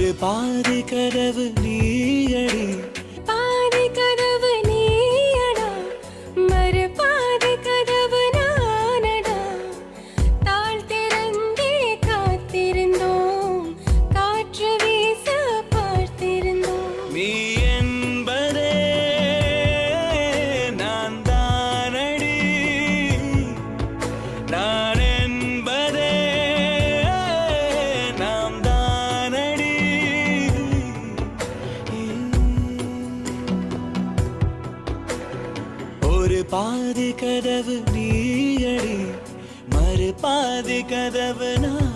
ஒரு பாதி கதவு நீயடி, பாதி கதவு நீயடா, மறு பாதி கதவு நானடா. தாழ் திறந்தே காத்திருந்தோம், காற்று வீச பார்த்திருந்தோம். நீ என்பதே நான் தானடி, நான் என்பதே நாம் தானடி. ஒரு பாதி கதவு நீயடி, மறு பாதி கதவு நான்.